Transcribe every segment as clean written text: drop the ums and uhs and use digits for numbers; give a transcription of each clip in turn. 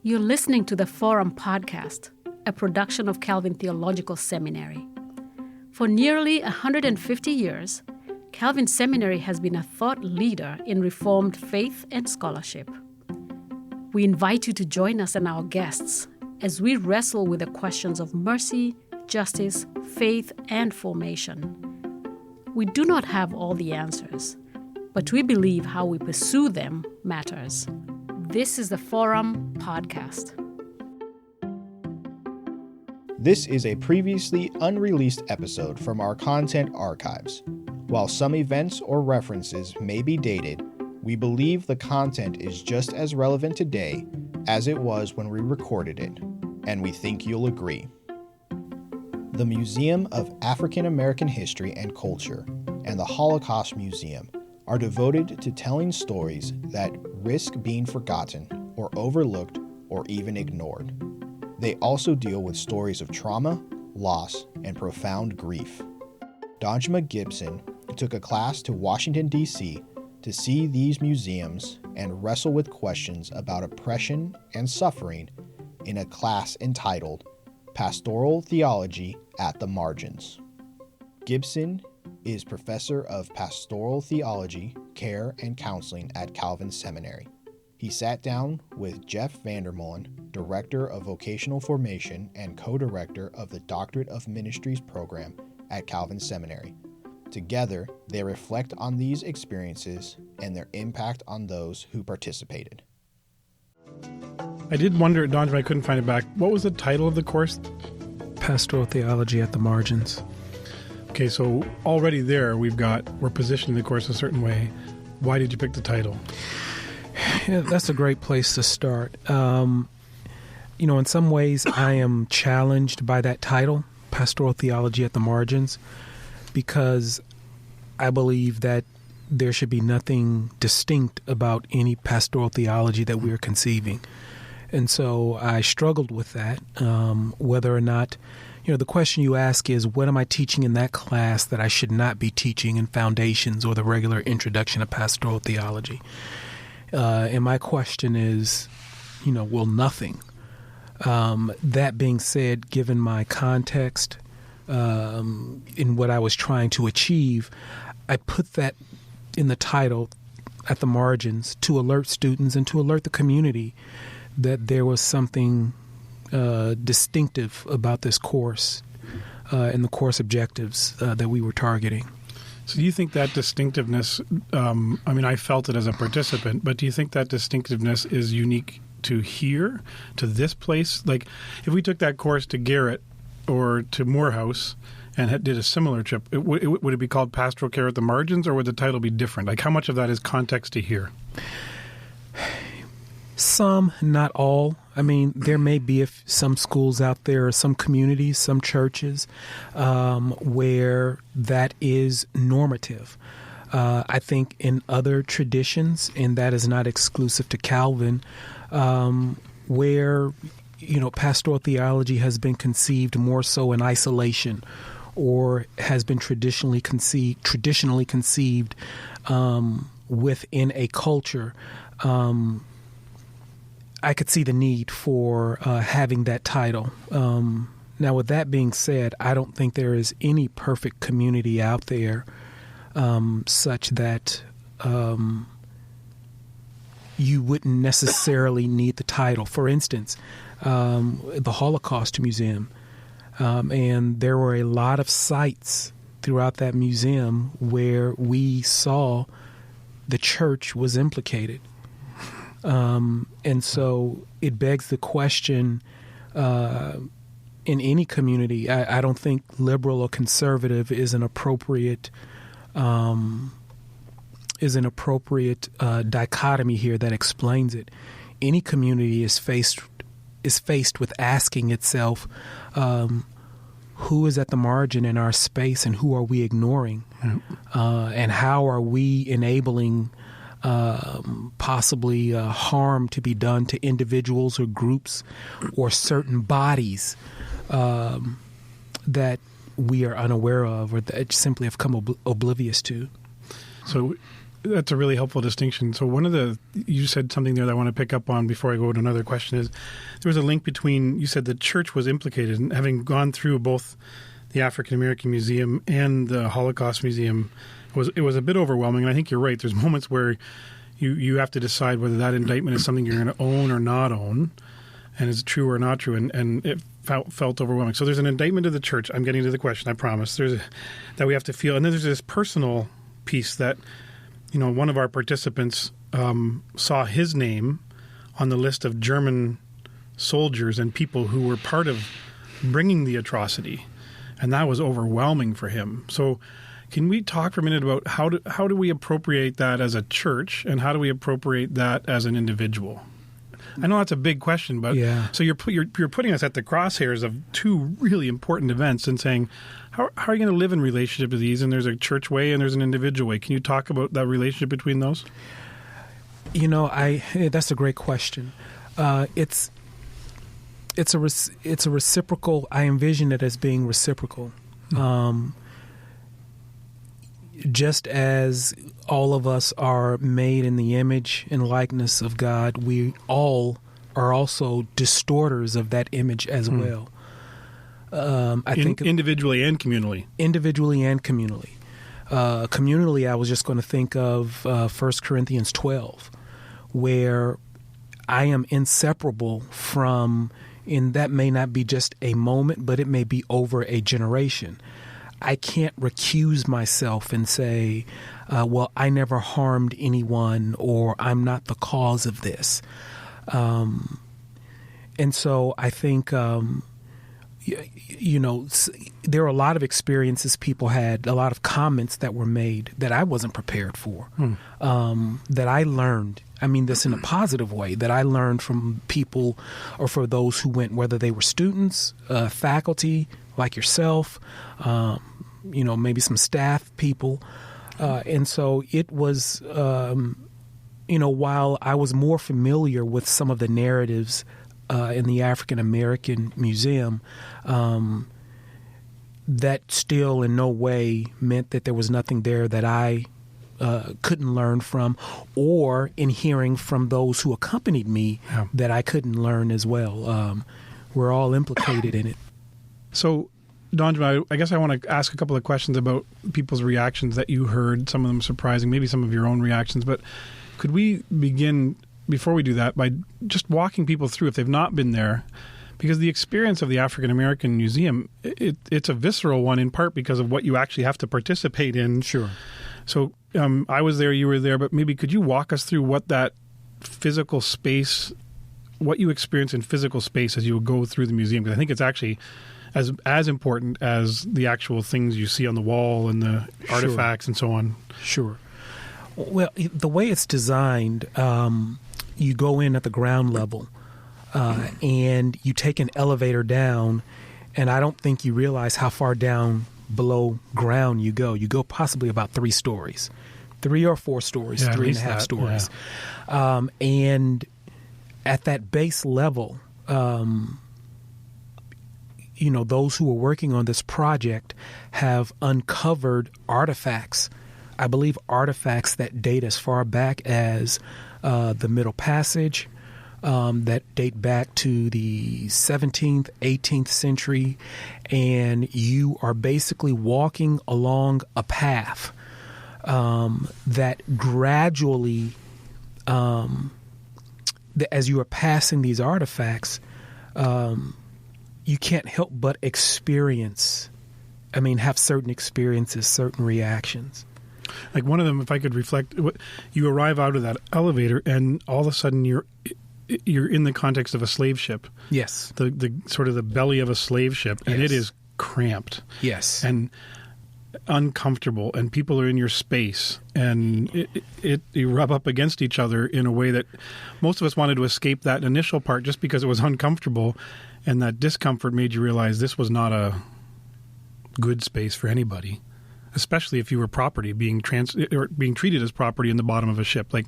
You're listening to the Forum Podcast, a production of Calvin Theological Seminary. For nearly 150 years, Calvin Seminary has been a thought leader in Reformed faith and scholarship. We invite you to join us and our guests as we wrestle with the questions of mercy, justice, faith, and formation. We do not have all the answers, but we believe how we pursue them matters. This is the Forum Podcast. This is a previously unreleased episode from our content archives. While some events or references may be dated, we believe the content is just as relevant today as it was when we recorded it, and we think you'll agree. The Museum of African American History and Culture and the Holocaust Museum are devoted to telling stories that risk being forgotten or overlooked or even ignored. They also deal with stories of trauma, loss, and profound grief. Danjuma Gibson took a class to Washington, D.C. to see these museums and wrestle with questions about oppression and suffering in a class entitled Pastoral Theology at the Margins. Gibson is Professor of Pastoral Theology, Care, and Counseling at Calvin Seminary. He sat down with Geoff Vandermolen, Director of Vocational Formation and Co-Director of the Doctorate of Ministry program at Calvin Seminary. Together, they reflect on these experiences and their impact on those who participated. I did wonder, Don, I couldn't find it back. What was the title of the course? Pastoral Theology at the Margins. Okay, so already there we're positioning the course a certain way. Why did you pick the title? Yeah, that's a great place to start. In some ways I am challenged by that title, Pastoral Theology at the Margins, because I believe that there should be nothing distinct about any pastoral theology that we are conceiving. And so I struggled with that, whether or not, the question you ask is, what am I teaching in that class that I should not be teaching in Foundations or the regular introduction of pastoral theology? And my question is, nothing. That being said, given my context in what I was trying to achieve, I put that in the title at the margins to alert students and to alert the community that there was something distinctive about this course and the course objectives that we were targeting. So do you think that distinctiveness, I felt it as a participant, but do you think that distinctiveness is unique to here, to this place? Like, if we took that course to Garrett or to Morehouse and did a similar trip, would it be called Pastoral Care at the Margins, or would the title be different? Like, how much of that is context to here? Some, not all. There may be some schools out there, or some communities, some churches, where that is normative. I think in other traditions, and that is not exclusive to Calvin, where, pastoral theology has been conceived more so in isolation, or has been traditionally conceived within a culture. I could see the need for having that title. Now, with that being said, I don't think there is any perfect community out there such that you wouldn't necessarily need the title. For instance, the Holocaust Museum, and there were a lot of sites throughout that museum where we saw the church was implicated. And so it begs the question, in any community, I don't think liberal or conservative is an appropriate dichotomy here that explains it. Any community is faced with asking itself, who is at the margin in our space and who are we ignoring? And how are we enabling possibly harm to be done to individuals or groups or certain bodies that we are unaware of or that simply have come oblivious to. So that's a really helpful distinction. So you said something there that I want to pick up on before I go to another question is there was a link between, you said the church was implicated, and having gone through both the African American Museum and the Holocaust Museum, it was a bit overwhelming. And I think you're right. There's moments where you have to decide whether that indictment is something you're going to own or not own, and is it true or not true, and it felt overwhelming. So there's an indictment of the church. I'm getting to the question, I promise. That we have to feel, and then there's this personal piece that, one of our participants saw his name on the list of German soldiers and people who were part of bringing the atrocity, and that was overwhelming for him. So can we talk for a minute about how do we appropriate that as a church, and how do we appropriate that as an individual? I know that's a big question, but so you're putting us at the crosshairs of two really important events and saying, how are you going to live in relationship to these? And there's a church way and there's an individual way. Can you talk about that relationship between those? That's a great question. It's a reciprocal. I envision it as being reciprocal. Just as all of us are made in the image and likeness of God, we all are also distorters of that image as well. I think individually and communally. Individually and communally. Communally, I was just going to think of 1 Corinthians 12, where I am inseparable from, and that may not be just a moment, but it may be over a generation. I can't recuse myself and say, well, I never harmed anyone, or I'm not the cause of this. And so I think, there are a lot of experiences people had, a lot of comments that were made that I wasn't prepared for, that I learned. I mean this in a positive way, that I learned from people, or for those who went, whether they were students, faculty like yourself, maybe some staff people. And so it was, while I was more familiar with some of the narratives in the African American Museum, that still in no way meant that there was nothing there that I couldn't learn from, or in hearing from those who accompanied me that I couldn't learn as well. We're all implicated in it. So, Danjuma, I guess I want to ask a couple of questions about people's reactions that you heard, some of them surprising, maybe some of your own reactions. But could we begin, before we do that, by just walking people through, if they've not been there, because the experience of the African American Museum, it's a visceral one, in part because of what you actually have to participate in. Sure. So I was there, you were there, but maybe could you walk us through what that physical space, what you experience in physical space as you would go through the museum? Because I think it's actually as important as the actual things you see on the wall and the artifacts and so on. Sure. Well, the way it's designed, you go in at the ground level and you take an elevator down, and I don't think you realize how far down below ground you go. You go possibly about 3 stories, 3 or 4 stories, 3.5 stories. Yeah. And at that base level, those who are working on this project have uncovered artifacts, I believe artifacts that date as far back as the Middle Passage, that date back to the 17th, 18th century, and you are basically walking along a path that gradually, as you are passing these artifacts, you can't help but have certain experiences, certain reactions. Like one of them, if I could reflect, you arrive out of that elevator and all of a sudden you're in the context of a slave ship. Yes. The sort of the belly of a slave ship, and it is cramped. Yes. And uncomfortable, and people are in your space, and you rub up against each other in a way that most of us wanted to escape that initial part just because it was uncomfortable, and that discomfort made you realize this was not a good space for anybody, especially if you were property being treated as property in the bottom of a ship. Like,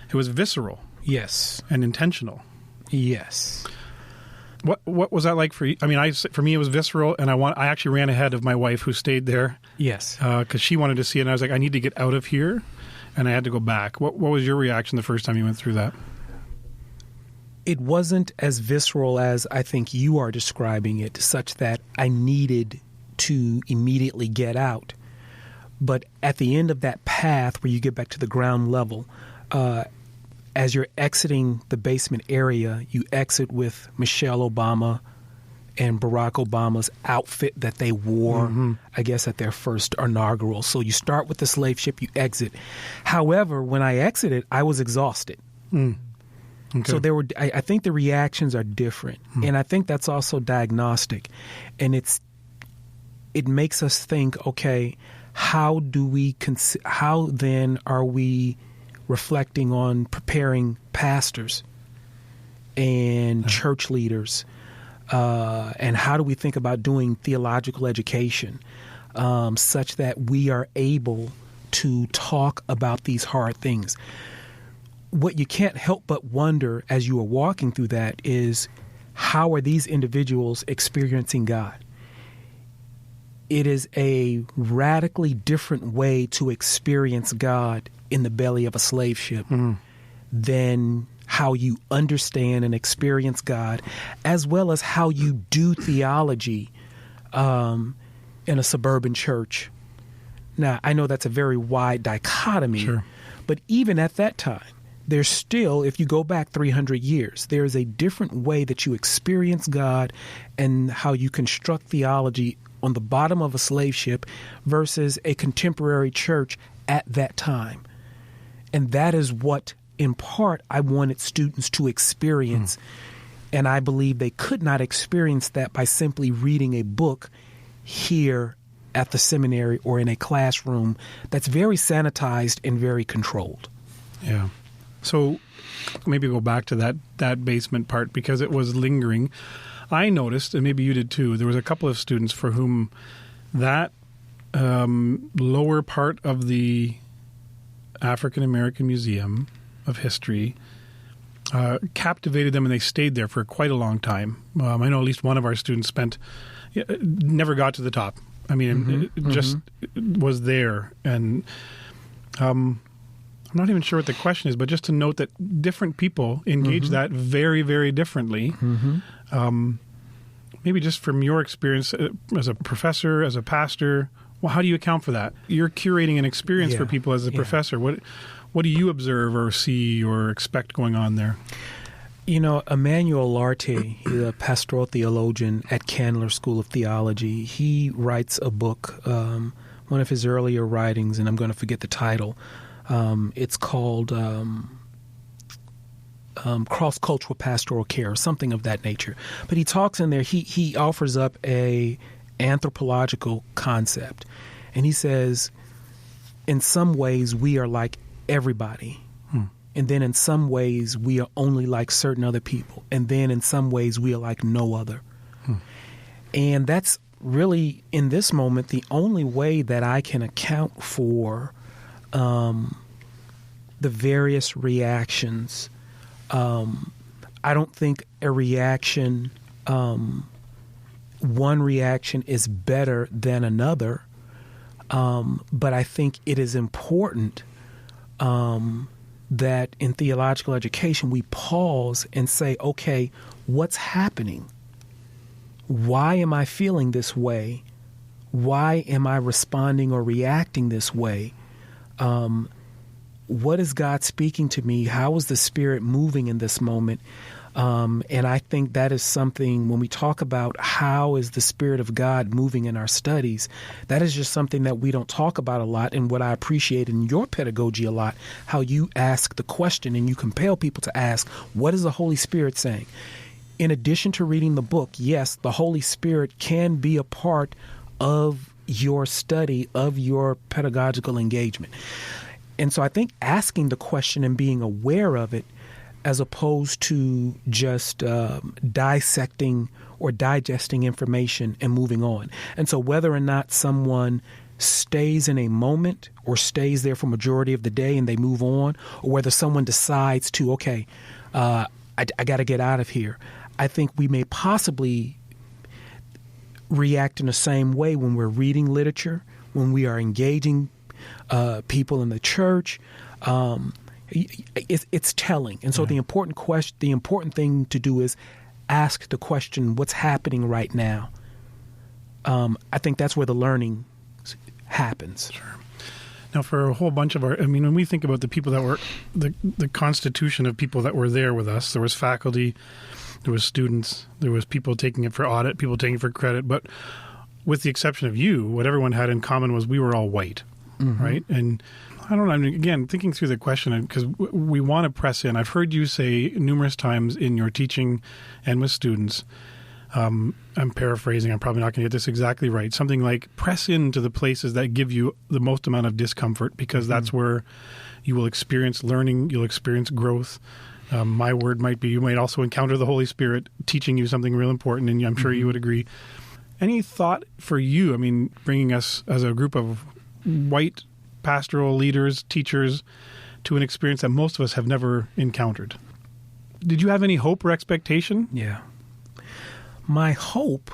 it was visceral. Yes. And intentional. Yes. What was that like for you? I mean, for me, it was visceral, and I actually ran ahead of my wife who stayed there. Yes. Because she wanted to see it, and I was like, I need to get out of here. and I had to go back. What was your reaction the first time you went through that? It wasn't as visceral as I think you are describing it, such that I needed to immediately get out. But at the end of that path where you get back to the ground level, as you're exiting the basement area, you exit with Michelle Obama and Barack Obama's outfit that they wore, I guess, at their first inaugural. So you start with the slave ship, you exit. However, when I exited, I was exhausted. Okay. So I think the reactions are different. And I think that's also diagnostic. And it makes us think, okay, how then are we reflecting on preparing pastors and church leaders, and how do we think about doing theological education such that we are able to talk about these hard things? What you can't help but wonder as you are walking through that is, how are these individuals experiencing God? It is a radically different way to experience God in the belly of a slave ship than how you understand and experience God, as well as how you do theology in a suburban church. Now, I know that's a very wide dichotomy, but even at that time, there's still, if you go back 300 years, there is a different way that you experience God and how you construct theology on the bottom of a slave ship versus a contemporary church at that time. And that is what, in part, I wanted students to experience. And I believe they could not experience that by simply reading a book here at the seminary or in a classroom that's very sanitized and very controlled. Yeah. So maybe go back to that basement part, because it was lingering. I noticed, and maybe you did too, there was a couple of students for whom that lower part of the African American Museum of History captivated them, and they stayed there for quite a long time. I know at least one of our students never got to the top. I mean, it just was there. And I'm not even sure what the question is, but just to note that different people engage that very, very differently. Maybe just from your experience as a professor, as a pastor, well, how do you account for that? You're curating an experience for people as a professor. What do you observe or see or expect going on there? You know, Emmanuel Lartey, he's a pastoral theologian at Candler School of Theology. He writes a book, one of his earlier writings, and I'm going to forget the title. It's called Cross-Cultural Pastoral Care, or something of that nature. But he talks in there, he offers up a anthropological concept. And he says, in some ways, we are like everybody. And then in some ways, we are only like certain other people. And then in some ways, we are like no other. And that's really, in this moment, the only way that I can account for the various reactions. I don't think a reaction, one reaction is better than another. But I think it is important that in theological education we pause and say, okay, what's happening? Why am I feeling this way? Why am I responding or reacting this way? What is God speaking to me? How is the Spirit moving in this moment? And I think that is something, when we talk about how is the Spirit of God moving in our studies, that is just something that we don't talk about a lot. And what I appreciate in your pedagogy a lot, how you ask the question and you compel people to ask, what is the Holy Spirit saying? In addition to reading the book, yes, the Holy Spirit can be a part of your study, of your pedagogical engagement. And so I think asking the question and being aware of it, as opposed to just dissecting or digesting information and moving on. And so whether or not someone stays in a moment or stays there for majority of the day and they move on, or whether someone decides to, okay, I got to get out of here, I think we may possibly react in the same way when we're reading literature, when we are engaging people in the church. It's telling. And so the important thing to do is ask the question, what's happening right now? I think that's where the learning happens. Sure. Now, for a whole bunch of when we think about the people that were, the constitution of people that were there with us, there was faculty, there was students, there was people taking it for audit, people taking it for credit, but with the exception of you, what everyone had in common was we were all white, right? And I don't know, again, thinking through the question, because we want to press in. I've heard you say numerous times in your teaching and with students, I'm paraphrasing, I'm probably not going to get this exactly right, something like press into the places that give you the most amount of discomfort, because that's where you will experience learning, you'll experience growth. My word might be you might also encounter the Holy Spirit teaching you something real important, and I'm sure you would agree. Any thought for you, bringing us as a group of white pastoral leaders, teachers, to an experience that most of us have never encountered? Did you have any hope or expectation? Yeah. My hope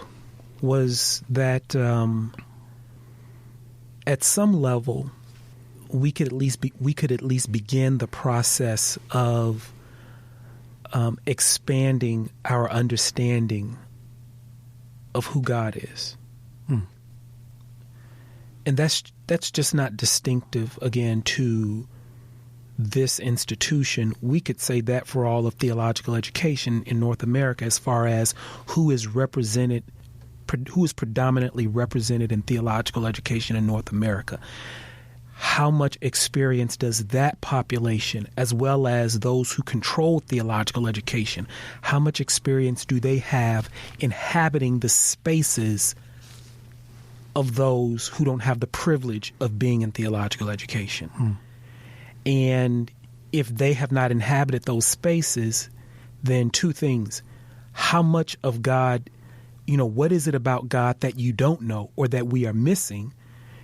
was that at some level we could at least begin the process of expanding our understanding of who God is. And that's just not distinctive, again, to this institution. We could say that for all of theological education in North America, as far as who is predominantly represented in theological education in North America. How much experience does that population, as well as those who control theological education, how much experience do they have inhabiting the spaces of those who don't have the privilege of being in theological education? And if they have not inhabited those spaces, then two things. How much of God, what is it about God that you don't know or that we are missing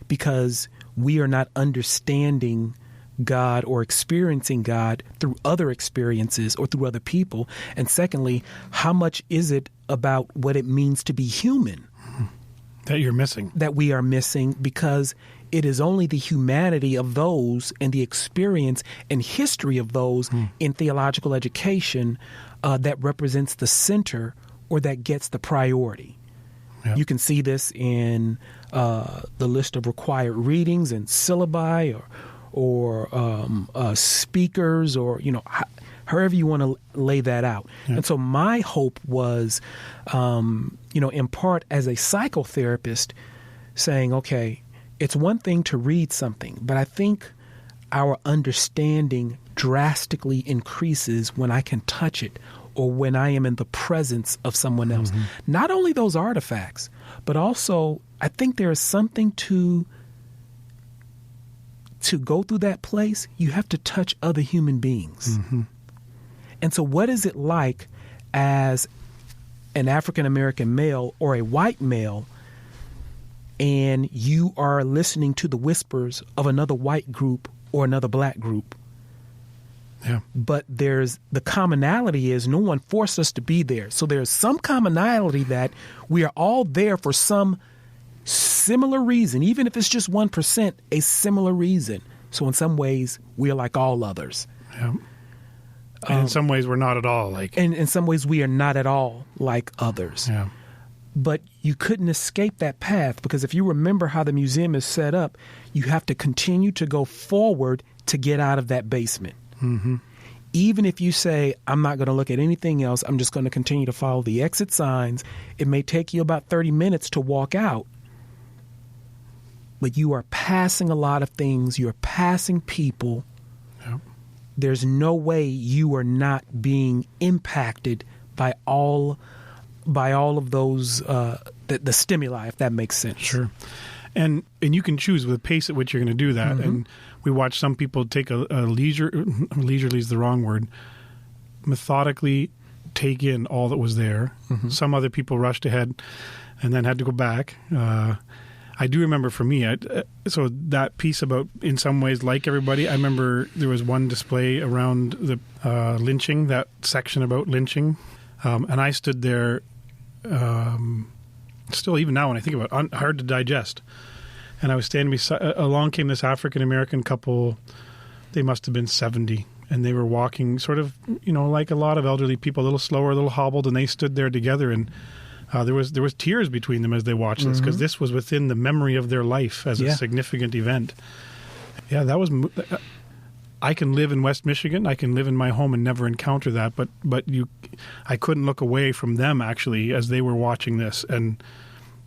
because we are not understanding God or experiencing God through other experiences or through other people? And secondly, how much is it about what it means to be human that you're missing? That we are missing, because it is only the humanity of those and the experience and history of those in theological education that represents the center or that gets the priority. Yep. You can see this in the list of required readings and syllabi or speakers, or, however you want to lay that out. Yep. And so my hope was, in part as a psychotherapist, saying, okay, it's one thing to read something, but I think our understanding drastically increases when I can touch it or when I am in the presence of someone else. Not only those artifacts, but also I think there is something to go through that place. You have to touch other human beings. And so what is it like as an African-American male or a white male, and you are listening to the whispers of another white group or another black group? Yeah. But there's the commonality is no one forced us to be there. So there's some commonality that we are all there for some similar reason, even if it's just 1%, a similar reason. So in some ways, we are like all others. Yeah. And in some ways, we're not at all like. And in some ways, we are not at all like others. Yeah. But you couldn't escape that path, because if you remember how the museum is set up, you have to continue to go forward to get out of that basement. Even if you say, I'm not going to look at anything else, I'm just going to continue to follow the exit signs, it may take you about 30 minutes to walk out. But you are passing a lot of things. You're passing people. Yep. There's no way you are not being impacted by all of those the stimuli, if that makes sense. Sure. And you can choose the pace at which you're going to do that. And we watch some people take a leisurely is the wrong word, methodically take in all that was there. Some other people rushed ahead and then had to go back. I do remember for me, so that piece about, in some ways, like everybody, I remember there was one display around the lynching, that section about lynching. And I stood there, still even now when I think about it, hard to digest. And I was standing beside, along came this African-American couple. They must have been 70. And they were walking sort of, like a lot of elderly people, a little slower, a little hobbled. And they stood there together. And there was tears between them as they watched this, because this was within the memory of their life as a significant event. Yeah, that was... I can live in West Michigan. I can live in my home and never encounter that. But I couldn't look away from them, actually, as they were watching this, and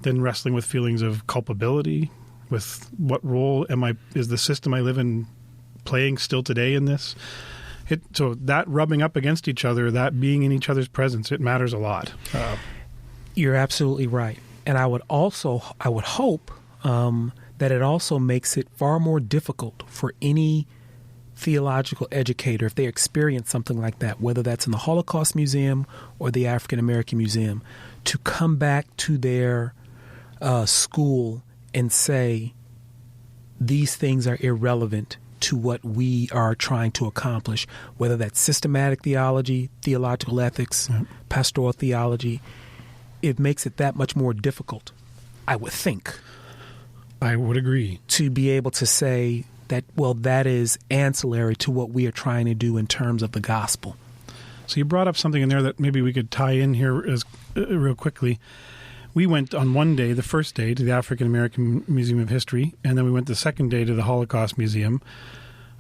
then wrestling with feelings of culpability, with what role is the system I live in playing still today in this. So that rubbing up against each other, that being in each other's presence, it matters a lot. You're absolutely right. And I would hope that it also makes it far more difficult for any theological educator, if they experience something like that, whether that's in the Holocaust Museum or the African American Museum, to come back to their school and say, these things are irrelevant to what we are trying to accomplish, whether that's systematic theology, theological ethics, pastoral theology. It makes it that much more difficult, I would think. I would agree. To be able to say that, well, that is ancillary to what we are trying to do in terms of the gospel. So you brought up something in there that maybe we could tie in here real quickly. We went on one day, the first day, to the African American Museum of History, and then we went the second day to the Holocaust Museum.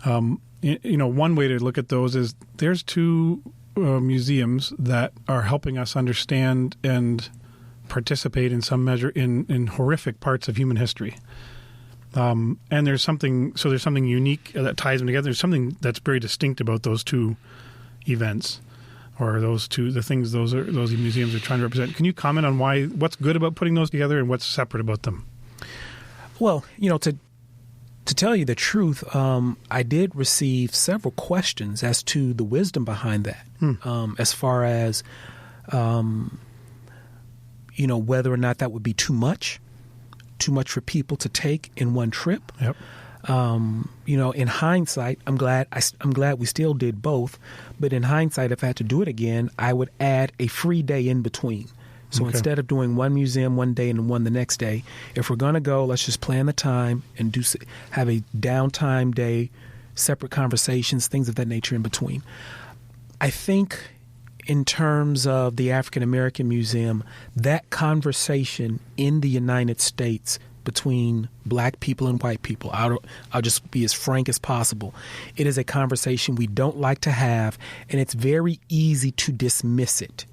One way to look at those is there's two museums that are helping us understand and participate in some measure in horrific parts of human history. And there's something unique that ties them together. There's something that's very distinct about those two events, or the things those museums are trying to represent. Can you comment on what's good about putting those together and what's separate about them? Well, to tell you the truth, I did receive several questions as to the wisdom behind that, as far as, whether or not that would be too much for people to take in one trip. Yep. In hindsight, I'm glad we still did both. But in hindsight, if I had to do it again, I would add a free day in between. So instead of doing one museum one day and one the next day, if we're going to go, let's just plan the time and have a downtime day, separate conversations, things of that nature in between. I think in terms of the African American Museum, that conversation in the United States between black people and white people, I'll just be as frank as possible. It is a conversation we don't like to have, and it's very easy to dismiss it.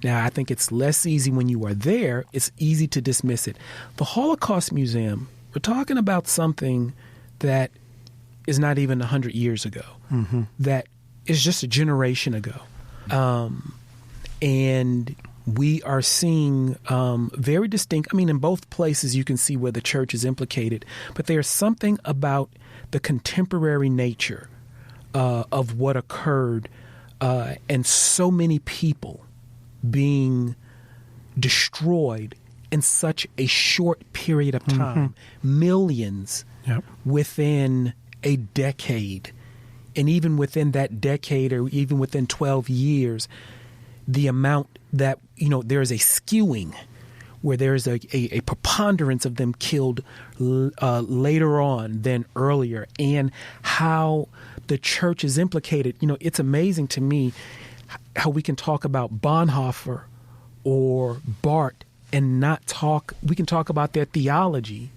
Now, I think it's less easy when you are there. It's easy to dismiss it. The Holocaust Museum, we're talking about something that is not even 100 years ago, that is just a generation ago. And we are seeing very distinct, in both places you can see where the church is implicated, but there's something about the contemporary nature of what occurred and so many people being destroyed in such a short period of time, millions within a decade. And even within that decade, or even within 12 years, the amount that, there is a skewing where there is a preponderance of them killed later on than earlier, and how the church is implicated. It's amazing to me how we can talk about Bonhoeffer or Barth and we can talk about their theology,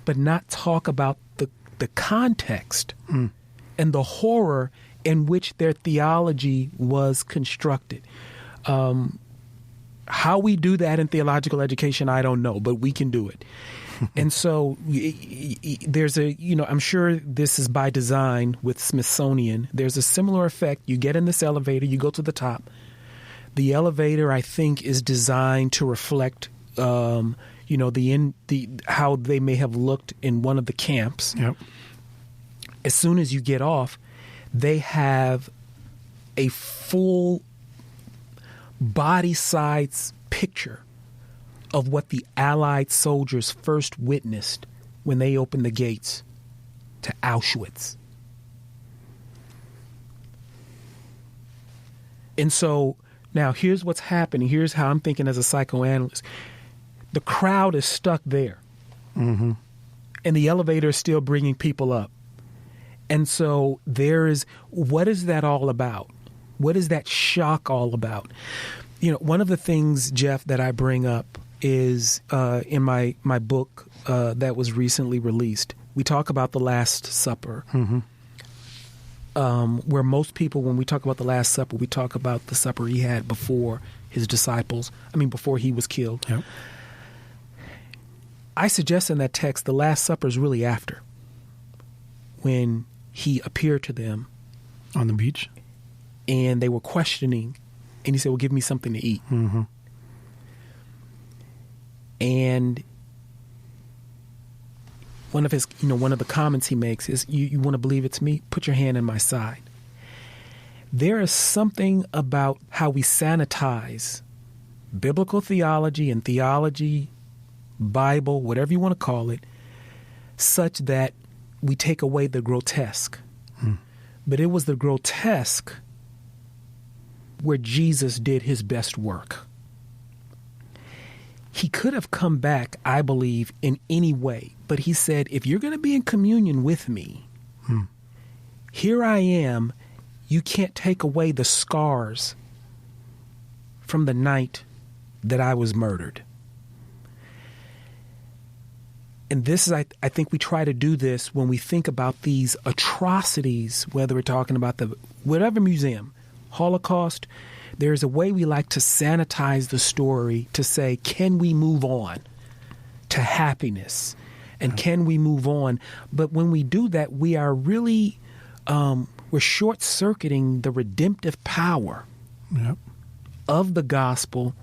but not talk about the context and the horror in which their theology was constructed. How we do that in theological education, I don't know, but we can do it. And so there's I'm sure this is by design with Smithsonian. There's a similar effect. You get in this elevator, you go to the top. The elevator, I think, is designed to reflect, how they may have looked in one of the camps. Yep. As soon as you get off, they have a full body-size picture of what the Allied soldiers first witnessed when they opened the gates to Auschwitz. And so now here's what's happening. Here's how I'm thinking as a psychoanalyst. The crowd is stuck there. and the elevator is still bringing people up. And so what is that all about? What is that shock all about? One of the things, Geoff, that I bring up is in my book that was recently released. We talk about the Last Supper, where most people, when we talk about the Last Supper, we talk about the supper he had before his disciples. Before he was killed. Yep. I suggest in that text the Last Supper is really after, when he appeared to them on the beach, and they were questioning, and he said, "Well, give me something to eat." Mm-hmm. And one of the comments he makes is, "You want to believe it's me? Put your hand in my side." There is something about how we sanitize biblical theology and theology, Bible, whatever you want to call it, such that we take away the grotesque. But it was the grotesque where Jesus did his best work. He could have come back, I believe, in any way. But he said, if you're going to be in communion with me, here I am. You can't take away the scars from the night that I was murdered. And this is, I think we try to do this when we think about these atrocities, whether we're talking about whatever museum, Holocaust. There's a way we like to sanitize the story to say, can we move on to happiness? And can we move on? But when we do that, we are really, we're short-circuiting the redemptive power of the gospel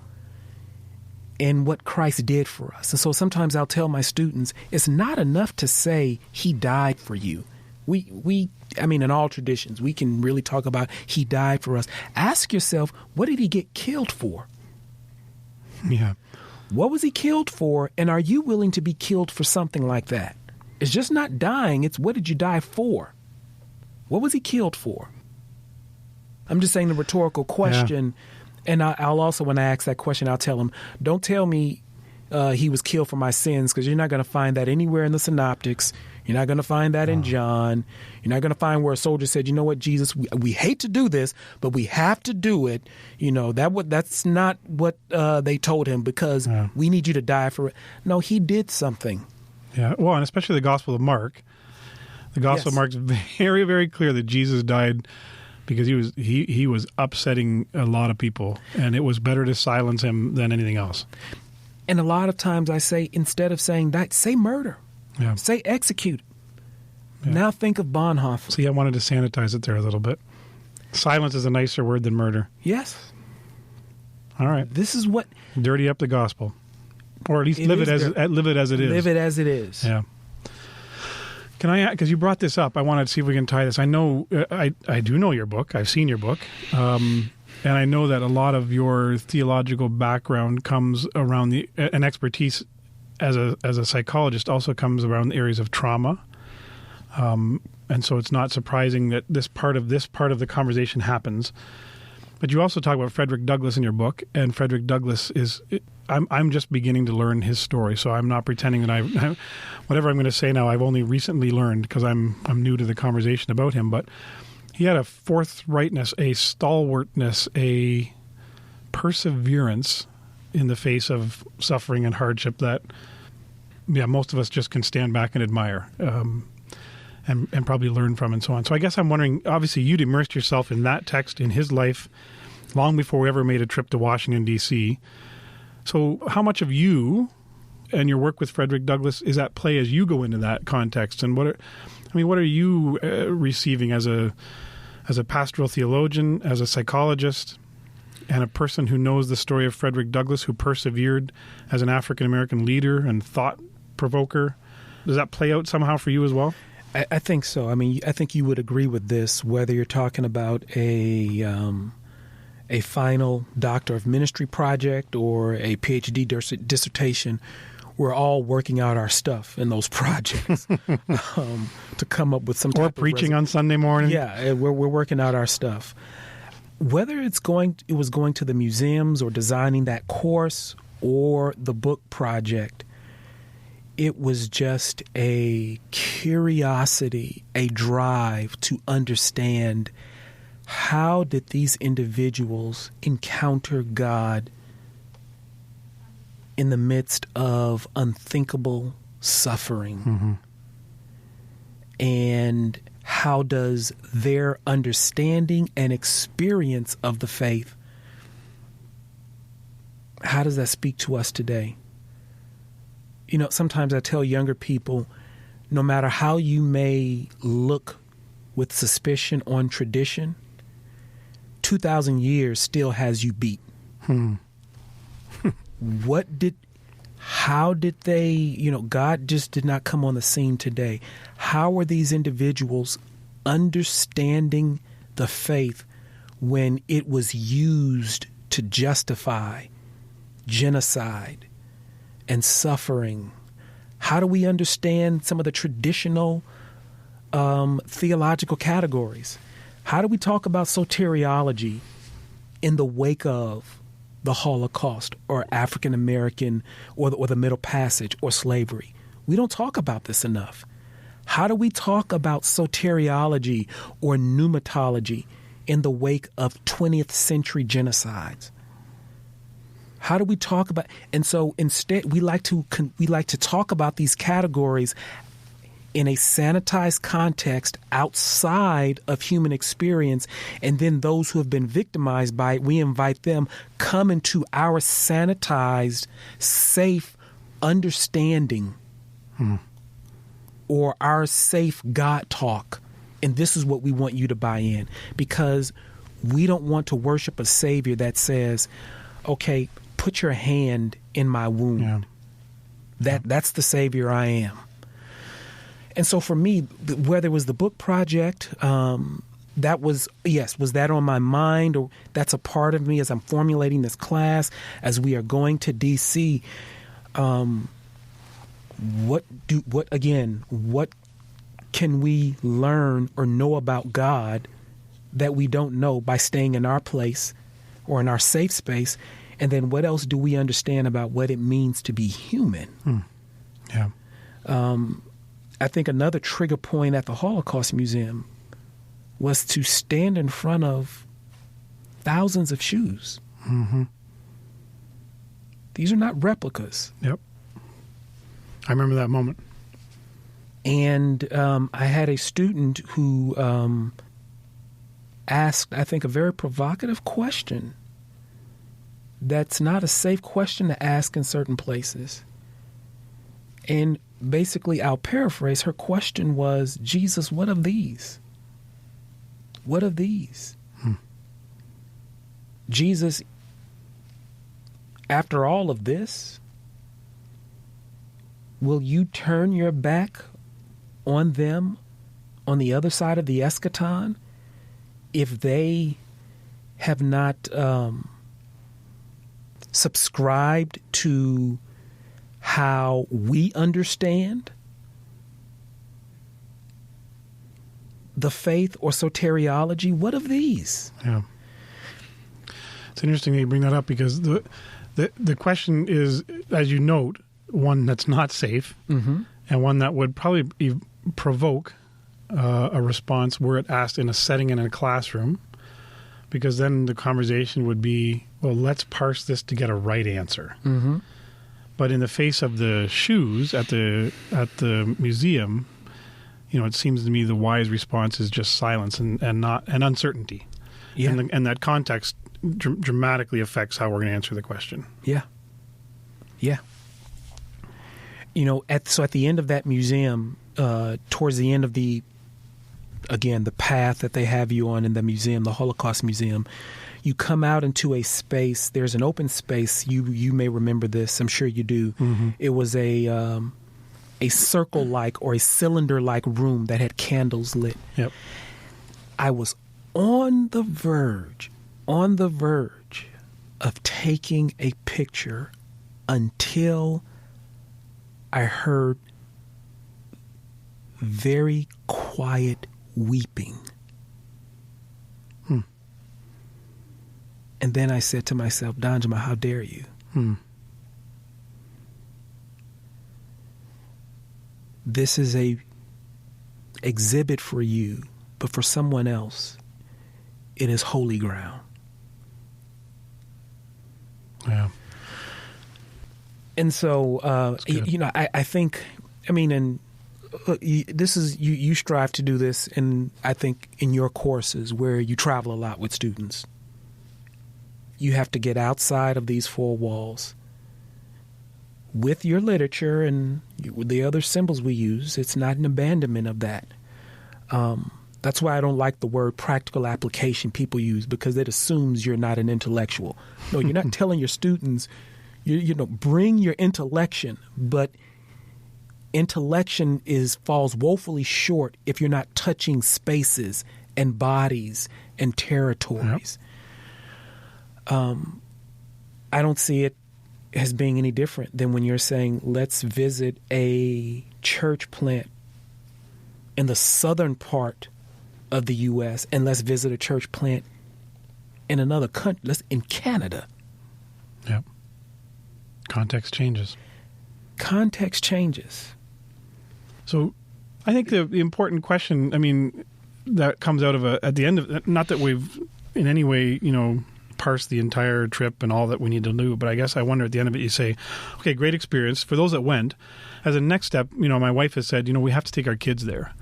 and what Christ did for us. And so sometimes I'll tell my students, it's not enough to say he died for you. In all traditions, we can really talk about he died for us. Ask yourself, what did he get killed for? Yeah. What was he killed for? And are you willing to be killed for something like that? It's just not dying. It's what did you die for? What was he killed for? I'm just saying the rhetorical question. Yeah. And I'll also, when I ask that question, I'll tell him, don't tell me he was killed for my sins, because you're not going to find that anywhere in the Synoptics. You're not going to find that in John. You're not going to find where a soldier said, you know what, Jesus, we hate to do this, but we have to do it. That's not what they told him, because we need you to die for it. No, he did something. Yeah, well, and especially the Gospel of Mark. The Gospel of Mark's very, very clear that Jesus died because he was upsetting a lot of people, and it was better to silence him than anything else. And a lot of times I say, instead of saying that, say murder. Yeah. Say execute. Yeah. Now think of Bonhoeffer. See, I wanted to sanitize it there a little bit. Silence is a nicer word than murder. Yes. All right. This is what... Dirty up the gospel. Or at least live it as it is. Live it as it is. Yeah. Can I, because you brought this up, I wanted to see if we can tie this. I know, I do know your book. I've seen your book. And I know that a lot of your theological background comes around an expertise as a psychologist also comes around areas of trauma. And so it's not surprising that this part of the conversation happens. But you also talk about Frederick Douglass in your book, and Frederick Douglass is... I'm just beginning to learn his story, so I'm not pretending that whatever I'm going to say now, I've only recently learned because I'm new to the conversation about him. But he had a forthrightness, a stalwartness, a perseverance in the face of suffering and hardship that, most of us just can stand back and admire and probably learn from and so on. So I guess I'm wondering, obviously you'd immersed yourself in that text, in his life, long before we ever made a trip to Washington, D.C., so how much of you and your work with Frederick Douglass is at play as you go into that context? And what are you receiving as a pastoral theologian, as a psychologist, and a person who knows the story of Frederick Douglass, who persevered as an African-American leader and thought provoker? Does that play out somehow for you as well? I think so. I think you would agree with this, whether you're talking about a final Doctorate of Ministry project or a PhD dissertation. We're all working out our stuff in those projects to come up with some type of... Or preaching on Sunday morning. Yeah, we're working out our stuff. Whether it was going to the museums or designing that course or the book project, it was just a curiosity, a drive to understand how did these individuals encounter God in the midst of unthinkable suffering. Mm-hmm. And how does their understanding and experience of the faith, how does that speak to us today? You know, sometimes I tell younger people, no matter how you may look with suspicion on tradition, 2,000 years still has you beat. How did they, you know, God just did not come on the scene today. How are these individuals understanding the faith when it was used to justify genocide and suffering? How do we understand some of the traditional theological categories? How do we talk about soteriology in the wake of the Holocaust or African American or the Middle Passage or slavery? We don't talk about this enough. How do we talk about soteriology or pneumatology in the wake of 20th century genocides? How do we talk about? And so instead, we like to talk about these categories in a sanitized context outside of human experience, and then those who have been victimized by it, we invite them come into our sanitized, safe understanding or our safe God talk. And this is what we want you to buy in, because we don't want to worship a Savior that says, okay, put your hand in my wound. Yeah. That's the Savior I am. And so for me, whether it was the book project, that was that on my mind, or that's a part of me as I'm formulating this class, as we are going to DC. What can we learn or know about God that we don't know by staying in our place or in our safe space? And then what else do we understand about what it means to be human? Yeah. I think another trigger point at the Holocaust Museum was to stand in front of thousands of shoes. Mm-hmm. These are not replicas. Yep. I remember that moment. And I had a student who asked, I think, a very provocative question that's not a safe question to ask in certain places. And basically, I'll paraphrase, her question was, Jesus, what of these? What of these? Jesus, after all of this, will you turn your back on them on the other side of the eschaton if they have not subscribed to how we understand the faith or soteriology? What of these? Yeah. It's interesting that you bring that up, because the question is, as you note, one that's not safe, and one that would probably provoke a response were it asked in a setting in a classroom, because then the conversation would be, well, let's parse this to get a right answer. Mm-hmm. But in the face of the shoes at the museum, you know, it seems to me the wise response is just silence and uncertainty. Yeah. And that context dramatically affects how we're going to answer the question. Yeah. Yeah. You know, at the end of that museum, towards the end of the path that they have you on in the museum, the Holocaust Museum, you come out into a space. There's an open space. You may remember this. I'm sure you do. Mm-hmm. It was a circle-like or a cylinder-like room that had candles lit. Yep. I was on the verge of taking a picture until I heard very quiet weeping. And then I said to myself, Danjuma, how dare you? this is a exhibit for you, but for someone else, it is holy ground. Yeah. And so, I think, and this is, you strive to do this, and I think in your courses where you travel a lot with students, you have to get outside of these four walls with your literature and the other symbols we use. It's not an abandonment of that. That's why I don't like the word practical application people use, because it assumes you're not an intellectual. No, you're not telling your students, bring your intellection, but intellection falls woefully short if you're not touching spaces and bodies and territories. Yep. I don't see it as being any different than when you're saying, let's visit a church plant in the southern part of the U.S. and let's visit a church plant in another country, in Canada. Yep. Context changes. Context changes. So I think the important question, that comes out of at the end of, not that we've in any way, parsed the entire trip and all that we need to do, but I guess I wonder at the end of it, you say, okay, great experience. For those that went, as a next step, my wife has said, we have to take our kids there.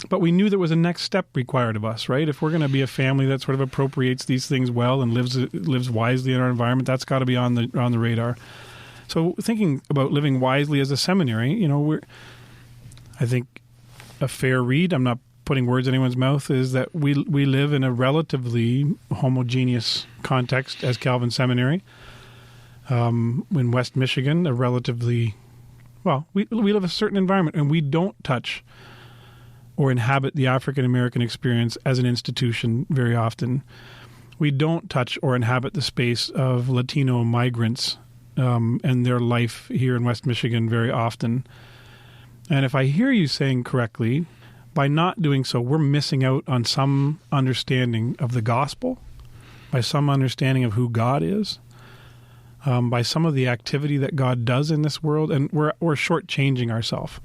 But we knew there was a next step required of us, right? If we're going to be a family that sort of appropriates these things well and lives wisely in our environment, that's got to be on the radar. So thinking about living wisely as a seminary, I think a fair read, I'm not putting words in anyone's mouth, is that we live in a relatively homogeneous context as Calvin Seminary. In West Michigan, we live a certain environment, and we don't touch or inhabit the African American experience as an institution very often. We don't touch or inhabit the space of Latino migrants and their life here in West Michigan very often. And if I hear you saying correctly, by not doing so, we're missing out on some understanding of the gospel, by some understanding of who God is, by some of the activity that God does in this world, and we're shortchanging ourselves,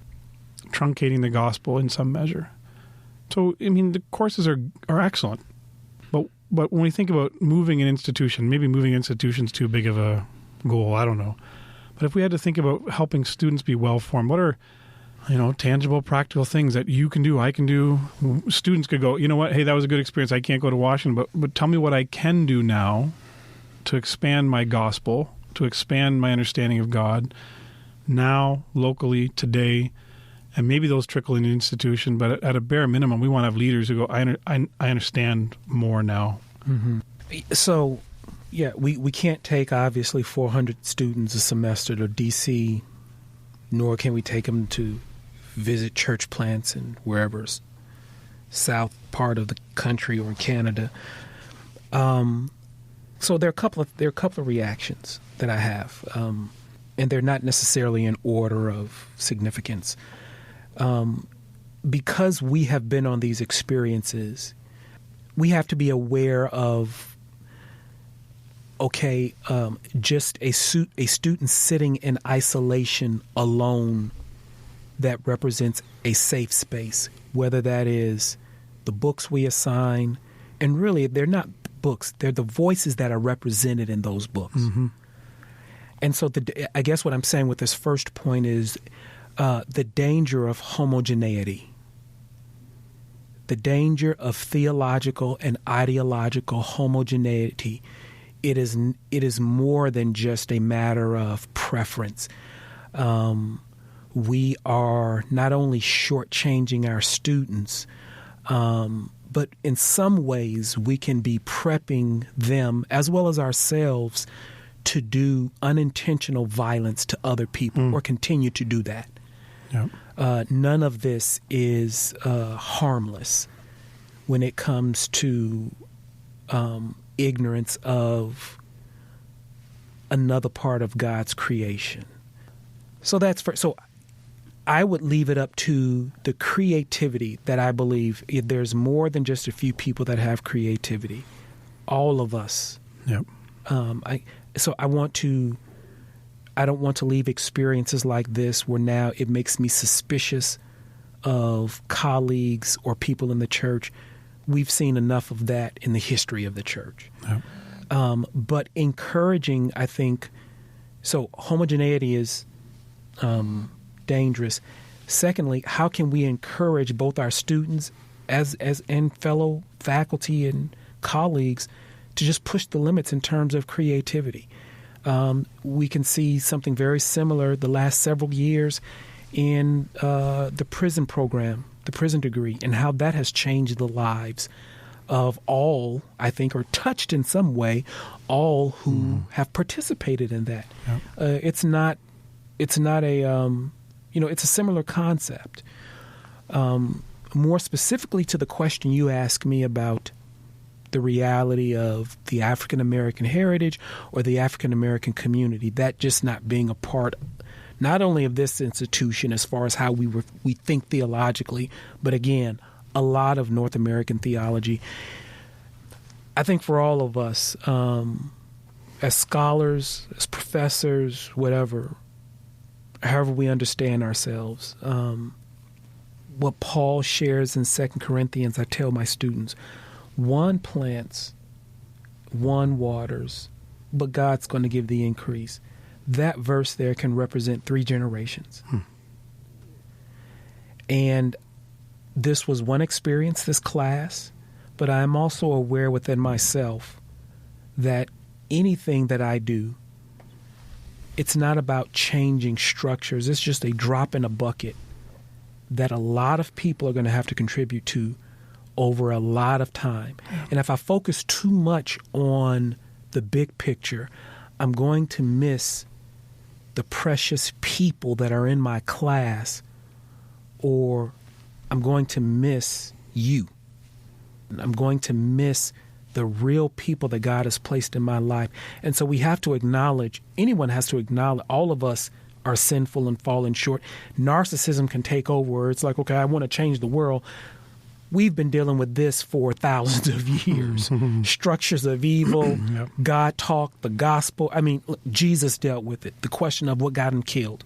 truncating the gospel in some measure. So, the courses are excellent, but when we think about moving an institution, maybe moving institution's too big of a goal, I don't know. But if we had to think about helping students be well-formed, what are tangible, practical things that you can do, I can do? Students could go, you know what, hey, that was a good experience. I can't go to Washington, but tell me what I can do now to expand my gospel, to expand my understanding of God now, locally, today, and maybe those trickle in the institution. But at a bare minimum, we want to have leaders who go, I understand more now. Mm-hmm. So, yeah, we can't take, obviously, 400 students a semester to D.C., nor can we take them to visit church plants and wherever, south part of the country or Canada. So there are a couple of reactions that I have, and they're not necessarily in order of significance. Because we have been on these experiences, we have to be aware of, just a student sitting in isolation alone that represents a safe space, whether that is the books we assign, and really they're not books, they're the voices that are represented in those books. Mm-hmm. And so I guess what I'm saying with this first point is the danger of homogeneity, the danger of theological and ideological homogeneity. It is more than just a matter of preference. We are not only shortchanging our students, but in some ways we can be prepping them as well as ourselves to do unintentional violence to other people or continue to do that. Yep. None of this is harmless when it comes to ignorance of another part of God's creation. So so I would leave it up to the creativity that I believe there's more than just a few people that have creativity. All of us. Yep. So I want to I don't want to leave experiences like this where now it makes me suspicious of colleagues or people in the church. We've seen enough of that in the history of the church. Yeah. But encouraging, I think, so homogeneity is dangerous. Secondly, how can we encourage both our students as and fellow faculty and colleagues to just push the limits in terms of creativity? We can see something very similar the last several years in the prison program, the prison degree, and how that has changed the lives of all, I think, or touched in some way, all who have participated in that. Yep. It's not a, it's a similar concept. More specifically to the question you asked me about the reality of the African American heritage or the African American community, that just not being a part not only of this institution as far as how we think theologically, but again, a lot of North American theology. I think for all of us, as scholars, as professors, whatever, however we understand ourselves, what Paul shares in 2 Corinthians, I tell my students, one plants, one waters, but God's going to give the increase. That verse there can represent 3 generations. And this was one experience, this class, but I am also aware within myself that anything that I do, it's not about changing structures. It's just a drop in a bucket that a lot of people are going to have to contribute to over a lot of time. And if I focus too much on the big picture, I'm going to miss the precious people that are in my class, or I'm going to miss you. I'm going to miss the real people that God has placed in my life. And so we have to acknowledge, anyone has to acknowledge, all of us are sinful and falling short. Narcissism can take over. It's like, okay, I want to change the world. We've been dealing with this for thousands of years. Structures of evil, yep. God talk, the gospel. I mean, Jesus dealt with it. The question of what got him killed.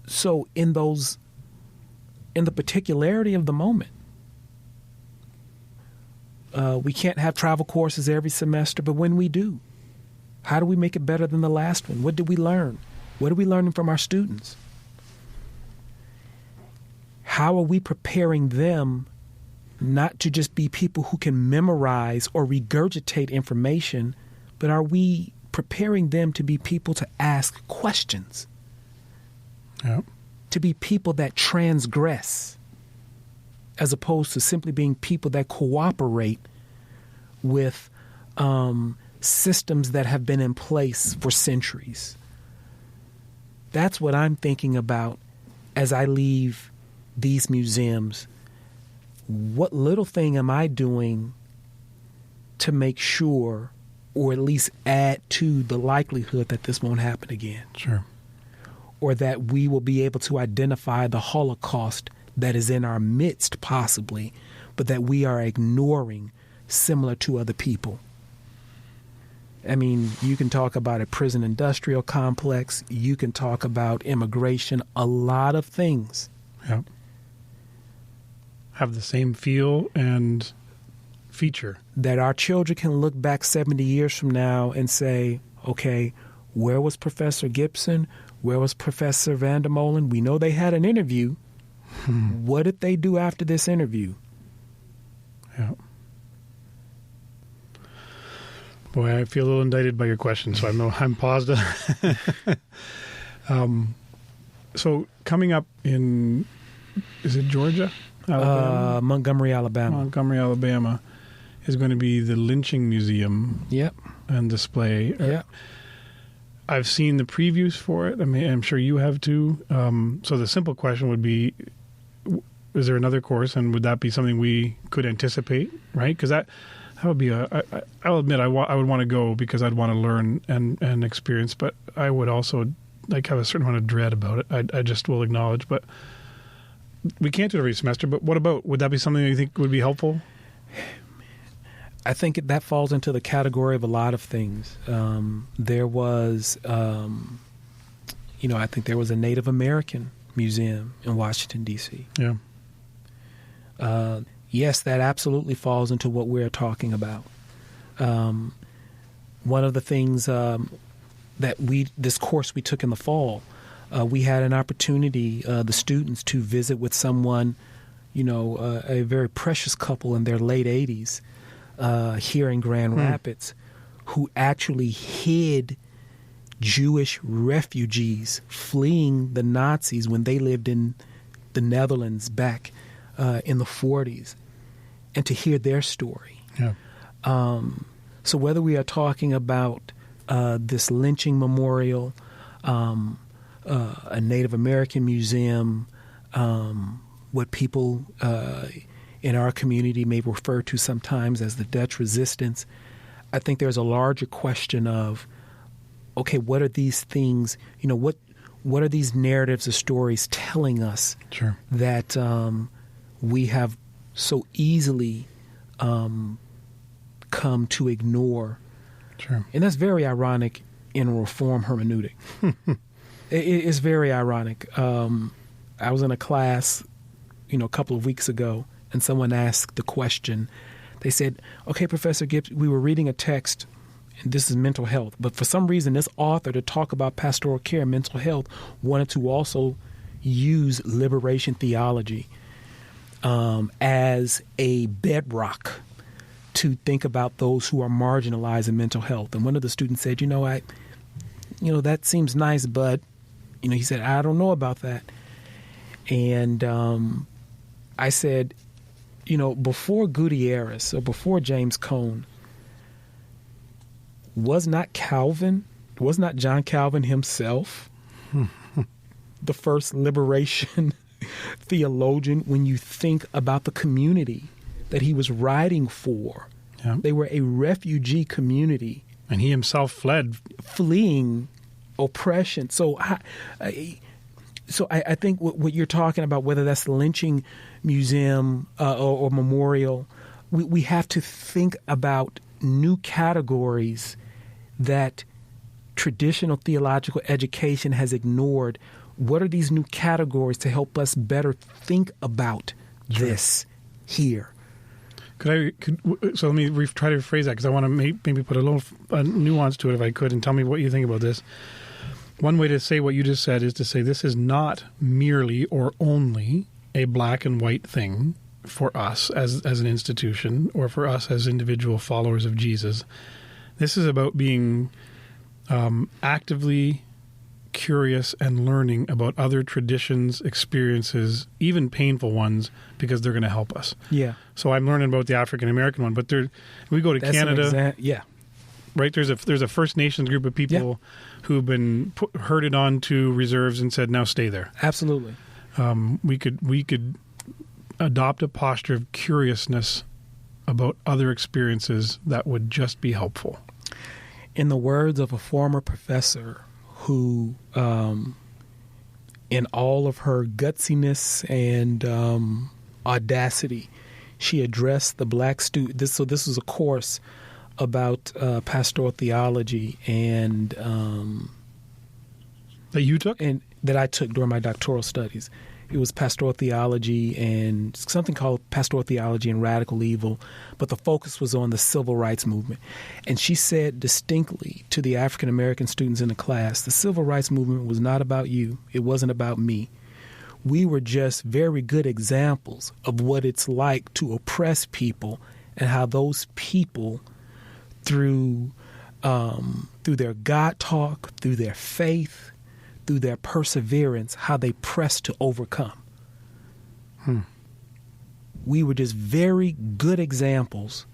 So in the particularity of the moment, we can't have travel courses every semester, but when we do, how do we make it better than the last one? What did we learn? What are we learning from our students? How are we preparing them not to just be people who can memorize or regurgitate information, but are we preparing them to be people to ask questions? Yep. To be people that transgress, as opposed to simply being people that cooperate with systems that have been in place for centuries. That's what I'm thinking about as I leave these museums. What little thing am I doing to make sure, or at least add to the likelihood that this won't happen again? Sure. Or that we will be able to identify the Holocaust that is in our midst, possibly, but that we are ignoring, similar to other people. I mean, you can talk about a prison industrial complex. You can talk about immigration, a lot of things. Yep. Have the same feel and feature. That our children can look back 70 years from now and say, okay, where was Professor Gibson? Where was Professor Vandermolen? We know they had an interview. What did they do after this interview? Yeah. Boy, I feel a little indicted by your question, so I'm paused. So coming up in, is it Georgia? Alabama? Montgomery, Alabama. Montgomery, Alabama is going to be the Lynching Museum. Yep. And display. Yep. I've seen the previews for it. I mean, I'm sure you have too. So the simple question would be, is there another course, and would that be something we could anticipate, right? Because that would be I'll admit I would want to go because I'd want to learn and experience, but I would also have a certain amount of dread about it. I just will acknowledge, but we can't do it every semester. But what about, would that be something that you think would be helpful? I think that falls into the category of a lot of things. There was, I think there was a Native American museum in Washington, D.C. Yeah. Yes, that absolutely falls into what we're talking about. One of the things this course we took in the fall, we had an opportunity, the students, to visit with someone, a very precious couple in their late 80s here in Grand Rapids, who actually hid Jewish refugees fleeing the Nazis when they lived in the Netherlands back in the 40s, and to hear their story. Yeah. So whether we are talking about this lynching memorial, a Native American museum, what people in our community may refer to sometimes as the Dutch resistance, I think there's a larger question of, okay, what are these things, what are these narratives or stories telling us that we have so easily come to ignore? Sure. And that's very ironic in Reform hermeneutic. It's very ironic. I was in a class, a couple of weeks ago, and someone asked the question. They said, okay, Professor Gibbs, we were reading a text, and this is mental health, but for some reason this author, to talk about pastoral care and mental health, wanted to also use liberation theology as a bedrock to think about those who are marginalized in mental health. And one of the students said, that seems nice, but, he said, I don't know about that. And I said, before Gutierrez or before James Cone, was not John Calvin himself the first liberation theologian when you think about the community that he was writing for? Yeah. They were a refugee community. And he himself fleeing oppression. So I think what you're talking about, whether that's the lynching museum or memorial, we have to think about new categories that traditional theological education has ignored. What are these new categories to help us better think about this here? So let me try to rephrase that, because I want to maybe put a little nuance to it, if I could, and tell me what you think about this. One way to say what you just said is to say this is not merely or only a black and white thing for us as an institution, or for us as individual followers of Jesus. This is about being actively curious and learning about other traditions, experiences, even painful ones, because they're going to help us. Yeah. So I'm learning about the African American one, but we go to Canada. Right. There's a First Nations group of people who've been herded onto reserves and said, now stay there. Absolutely. We could adopt a posture of curiousness about other experiences that would just be helpful. In the words of a former professor who, in all of her gutsiness and audacity, she addressed the black student. So this was a course about pastoral theology and that you took, and that I took during my doctoral studies. It was pastoral theology and something called pastoral theology and radical evil, but the focus was on the civil rights movement. And she said distinctly to the African American students in the class, the civil rights movement was not about you. It wasn't about me. We were just very good examples of what it's like to oppress people, and how those people, through their God talk, through their faith, through their perseverance, how they press to overcome. We were just very good examples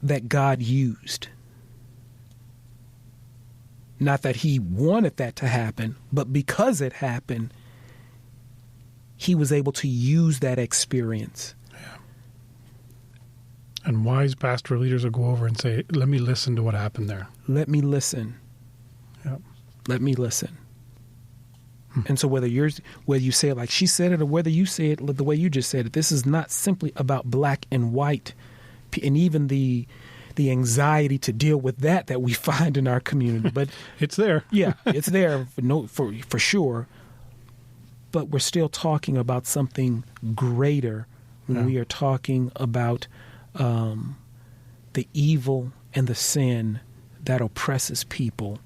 that God used. Not that he wanted that to happen, but because it happened, he was able to use that experience. Yeah. And wise pastoral leaders will go over and say, let me listen to what happened there. Let me listen. Yep. Let me listen. And so whether you say it like she said it or whether you say it the way you just said it, this is not simply about black and white, and even the anxiety to deal with that we find in our community. But it's there. Yeah, it's there for sure. But we're still talking about something greater when we are talking about the evil and the sin that oppresses people,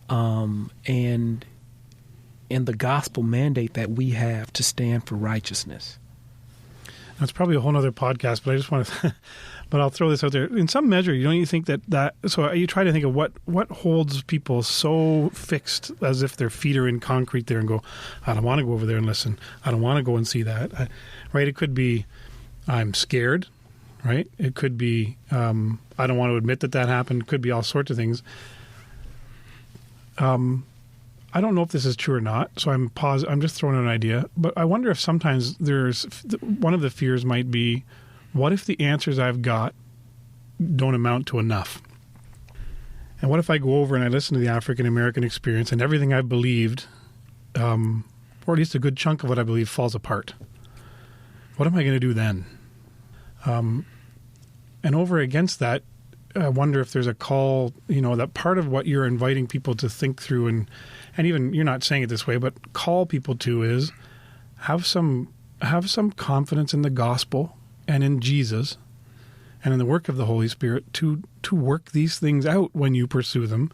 and the gospel mandate that we have to stand for righteousness. That's probably a whole other podcast, but I just want to, but I'll throw this out there. In some measure, don't you think that, so you try to think of what holds people so fixed as if their feet are in concrete there and go, I don't want to go over there and listen. I don't want to go and see that. Right? It could be, I'm scared, right? It could be, I don't want to admit that happened. It could be all sorts of things. I don't know if this is true or not, so I'm just throwing out an idea. But I wonder if sometimes one of the fears might be, what if the answers I've got don't amount to enough? And what if I go over and I listen to the African American experience and everything I've believed, or at least a good chunk of what I believe, falls apart? What am I going to do then? And over against that, I wonder if there's a call, that part of what you're inviting people to think through, and even you're not saying it this way, but call people to is have some confidence in the gospel and in Jesus and in the work of the Holy Spirit to work these things out when you pursue them,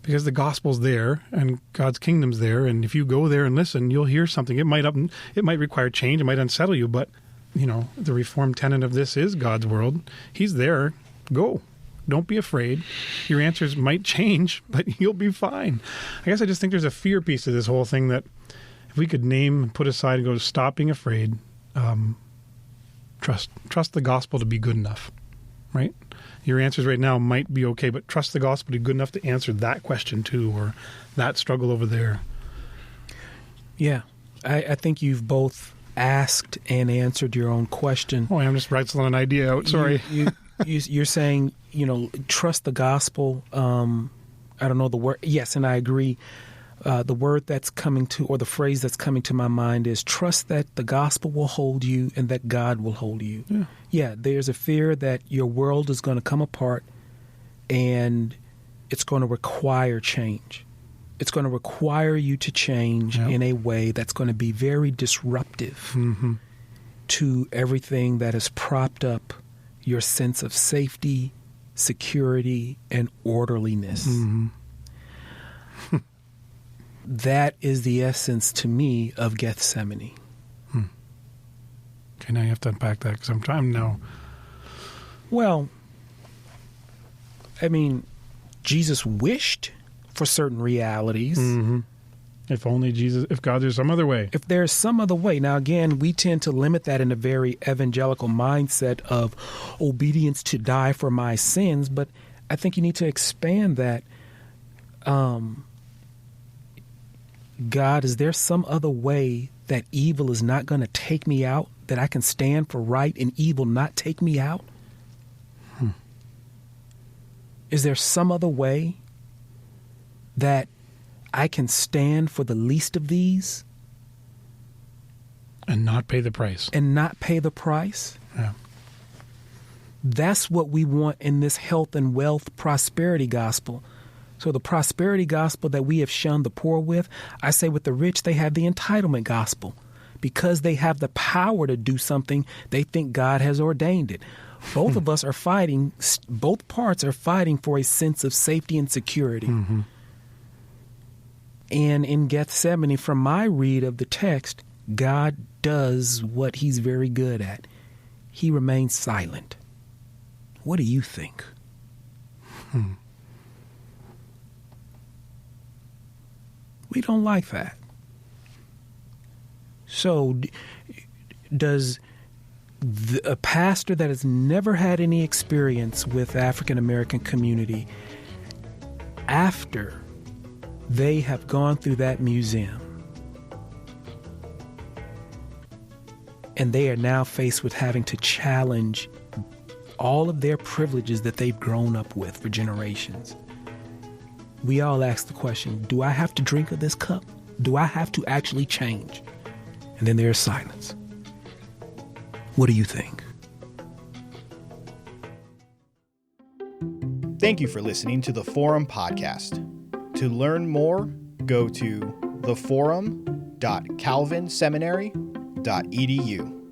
because the gospel's there and God's kingdom's there, and if you go there and listen, you'll hear something. It might require change, it might unsettle you, but the Reformed tenet of this is God's world. He's there. Go. Don't be afraid. Your answers might change, but you'll be fine. I guess I just think there's a fear piece to this whole thing that if we could name and put aside and go, stop being afraid, trust the gospel to be good enough, right? Your answers right now might be okay, but trust the gospel to be good enough to answer that question too, or that struggle over there. Yeah. I think you've both asked and answered your own question. Oh, I'm just wrestling an idea out. Sorry. You're saying, trust the gospel. I don't know the word. Yes, and I agree. The word that's coming to, or the phrase that's coming to my mind is trust that the gospel will hold you and that God will hold you. Yeah, there's a fear that your world is going to come apart and it's going to require change. It's going to require you to change in a way that's going to be very disruptive to everything that has propped up your sense of safety, security, and orderliness. That is the essence to me of Gethsemane. Okay, now you have to unpack that because I'm trying now. Well, I mean, Jesus wished for certain realities. If only Jesus, if God, there's some other way. If there's some other way. Now, again, we tend to limit that in a very evangelical mindset of obedience to die for my sins, but I think you need to expand that. God, is there some other way that evil is not going to take me out, that I can stand for right and evil not take me out? Is there some other way that I can stand for the least of these? And not pay the price. Yeah. That's what we want in this health and wealth prosperity gospel. So the prosperity gospel that we have shunned the poor with, I say with the rich, they have the entitlement gospel. Because they have the power to do something, they think God has ordained it. Both of us are fighting, both parts are fighting for a sense of safety and security. And in Gethsemane, from my read of the text, God does what he's very good at. He remains silent. What do you think? We don't like that. So does a pastor that has never had any experience with African American community, after they have gone through that museum and they are now faced with having to challenge all of their privileges that they've grown up with for generations, we all ask the question, do I have to drink of this cup? Do I have to actually change? And then there's silence. What do you think? Thank you for listening to the Forum Podcast. To learn more, go to theforum.calvinseminary.edu.